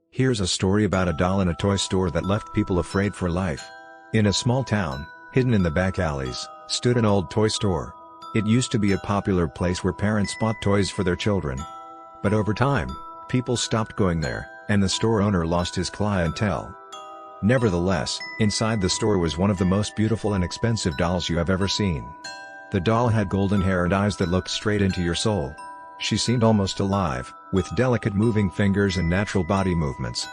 Here's a story about a doll in a toy store that left people afraid for life. In a small town, hidden in the back alleys, stood an old toy store. It used to be a popular place where parents bought toys for their children. But over time, people stopped going there, and the store owner lost his clientele. Nevertheless, inside the store was one of the most beautiful and expensive dolls you have ever seen. The doll had golden hair and eyes that looked straight into your soul. She seemed almost alive, with delicate moving fingers and natural body movements.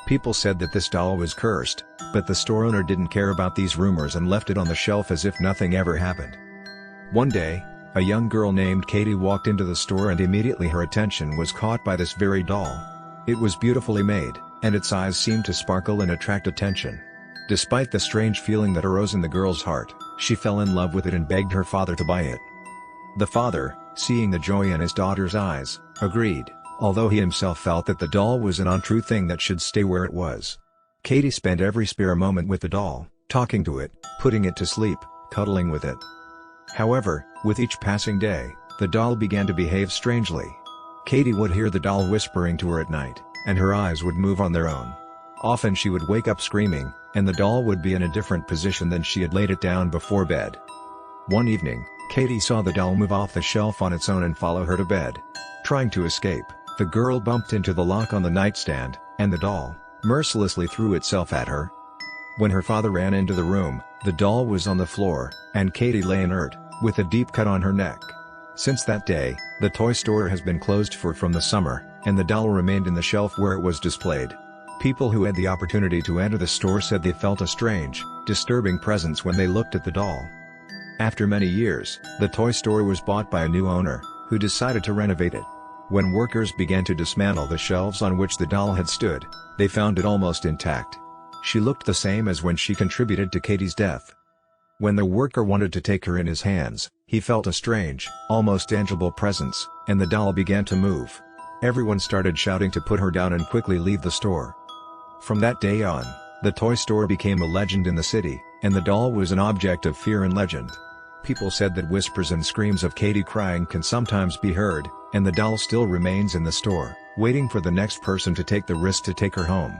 People said that this doll was cursed, but the store owner didn't care about these rumors and left it on the shelf as if nothing ever happened. One day, a young girl named Katie walked into the store and immediately her attention was caught by this very doll. It was beautifully made, and its eyes seemed to sparkle and attract attention. Despite the strange feeling that arose in the girl's heart, she fell in love with it and begged her father to buy it. The father, seeing the joy in his daughter's eyes, agreed, although he himself felt that the doll was an untrue thing that should stay where it was. Katie spent every spare moment with the doll, talking to it, putting it to sleep, cuddling with it. However, with each passing day, the doll began to behave strangely. Katie would hear the doll whispering to her at night, and her eyes would move on their own. Often she would wake up screaming, and the doll would be in a different position than she had laid it down before bed. One evening, Katie saw the doll move off the shelf on its own and follow her to bed. Trying to escape, the girl bumped into the lock on the nightstand, and the doll mercilessly threw itself at her. When her father ran into the room, the doll was on the floor, and Katie lay inert, with a deep cut on her neck. Since that day, the toy store has been closed from the summer, and the doll remained in the shelf where it was displayed. People who had the opportunity to enter the store said they felt a strange, disturbing presence when they looked at the doll. After many years, the toy store was bought by a new owner, who decided to renovate it. When workers began to dismantle the shelves on which the doll had stood, they found it almost intact. She looked the same as when she contributed to Katie's death. When the worker wanted to take her in his hands, he felt a strange, almost tangible presence, and the doll began to move. Everyone started shouting to put her down and quickly leave the store. From that day on, the toy store became a legend in the city, and the doll was an object of fear and legend. People said that whispers and screams of Katie crying can sometimes be heard, and the doll still remains in the store, waiting for the next person to take the risk to take her home.